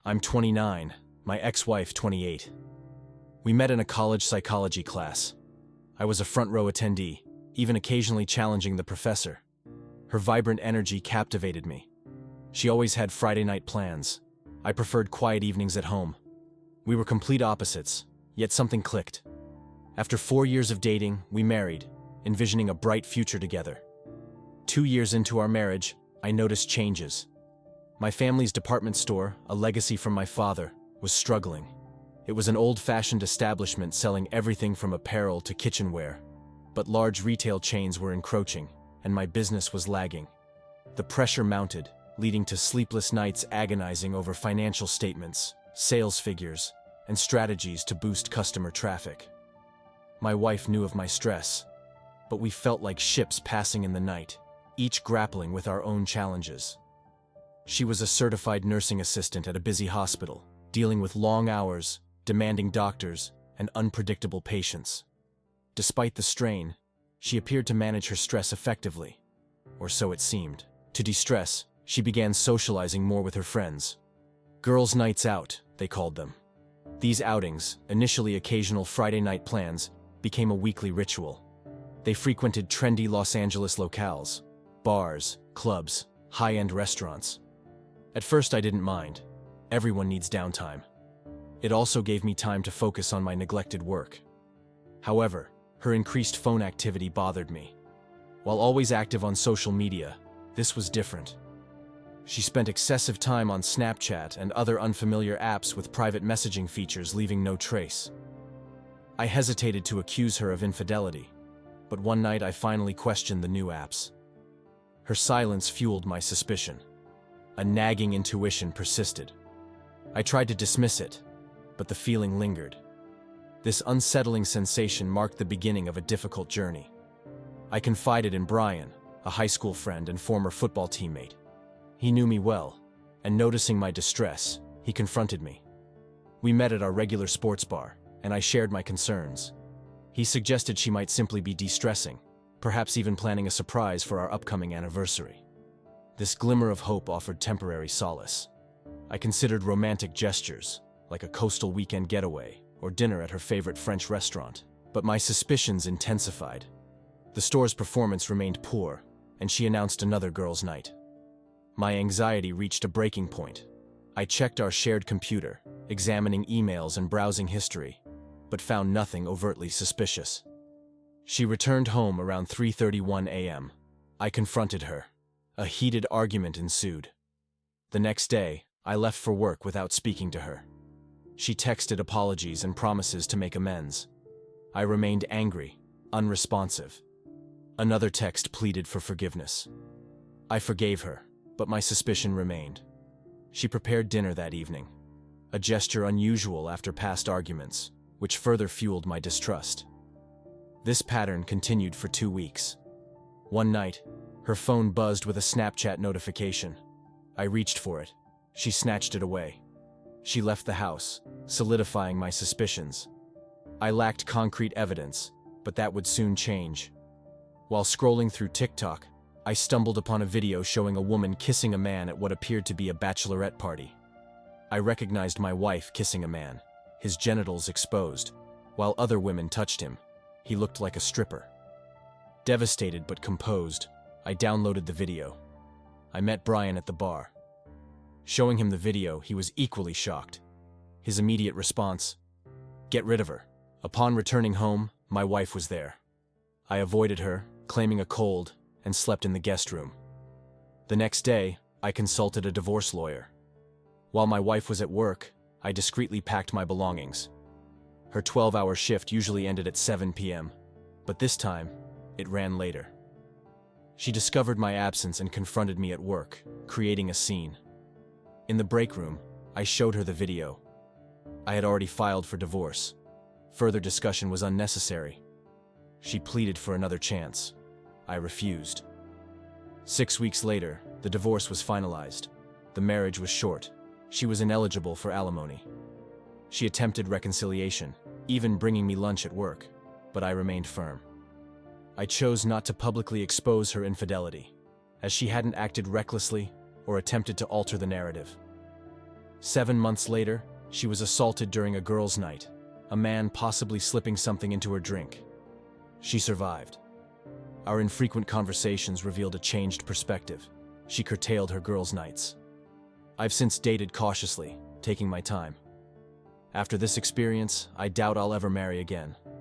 I'm 29, my ex-wife 28. We met in a college psychology class. I was a front-row attendee, even occasionally challenging the professor. Her vibrant energy captivated me. She always had Friday night plans. I preferred quiet evenings at home. We were complete opposites, yet something clicked. After 4 years of dating, we married, envisioning a bright future together. 2 years into our marriage, I noticed changes. My family's department store, a legacy from my father, was struggling. It was an old-fashioned establishment selling everything from apparel to kitchenware. But large retail chains were encroaching, and my business was lagging. The pressure mounted, leading to sleepless nights agonizing over financial statements, sales figures, and strategies to boost customer traffic. My wife knew of my stress, but we felt like ships passing in the night, each grappling with our own challenges. She was a certified nursing assistant at a busy hospital, dealing with long hours, demanding doctors, and unpredictable patients. Despite the strain, she appeared to manage her stress effectively, or so it seemed. To de-stress, she began socializing more with her friends. Girls' nights out, they called them. These outings, initially occasional Friday night plans, became a weekly ritual. They frequented trendy Los Angeles locales, bars, clubs, high-end restaurants. At first I didn't mind. Everyone needs downtime. It also gave me time to focus on my neglected work. However, her increased phone activity bothered me. While always active on social media, this was different. She spent excessive time on Snapchat and other unfamiliar apps with private messaging features leaving no trace. I hesitated to accuse her of infidelity, but one night I finally questioned the new apps. Her silence fueled my suspicion. A nagging intuition persisted. I tried to dismiss it, but the feeling lingered. This unsettling sensation marked the beginning of a difficult journey. I confided in Brian, a high school friend and former football teammate. He knew me well, and noticing my distress, he confronted me. We met at our regular sports bar, and I shared my concerns. He suggested she might simply be de-stressing, perhaps even planning a surprise for our upcoming anniversary. This glimmer of hope offered temporary solace. I considered romantic gestures, like a coastal weekend getaway or dinner at her favorite French restaurant, but my suspicions intensified. The store's performance remained poor, and she announced another girls' night. My anxiety reached a breaking point. I checked our shared computer, examining emails and browsing history, but found nothing overtly suspicious. She returned home around 3:31 a.m. I confronted her. A heated argument ensued. The next day, I left for work without speaking to her. She texted apologies and promises to make amends. I remained angry, unresponsive. Another text pleaded for forgiveness. I forgave her, but my suspicion remained. She prepared dinner that evening, a gesture unusual after past arguments, which further fueled my distrust. This pattern continued for 2 weeks. One night, her phone buzzed with a Snapchat notification. I reached for it. She snatched it away. She left the house, solidifying my suspicions. I lacked concrete evidence, but that would soon change. While scrolling through TikTok, I stumbled upon a video showing a woman kissing a man at what appeared to be a bachelorette party. I recognized my wife kissing a man, his genitals exposed. While other women touched him, he looked like a stripper. Devastated but composed, I downloaded the video. I met Brian at the bar. Showing him the video, he was equally shocked. His immediate response: "Get rid of her." Upon returning home, my wife was there. I avoided her, claiming a cold, and slept in the guest room. The next day, I consulted a divorce lawyer. While my wife was at work, I discreetly packed my belongings. Her 12-hour shift usually ended at 7 p.m., but this time, it ran later. She discovered my absence and confronted me at work, creating a scene. In the break room, I showed her the video. I had already filed for divorce. Further discussion was unnecessary. She pleaded for another chance. I refused. 6 weeks later, the divorce was finalized. The marriage was short. She was ineligible for alimony. She attempted reconciliation, even bringing me lunch at work, but I remained firm. I chose not to publicly expose her infidelity, as she hadn't acted recklessly or attempted to alter the narrative. 7 months later, she was assaulted during a girls' night, a man possibly slipping something into her drink. She survived. Our infrequent conversations revealed a changed perspective. She curtailed her girls' nights. I've since dated cautiously, taking my time. After this experience, I doubt I'll ever marry again.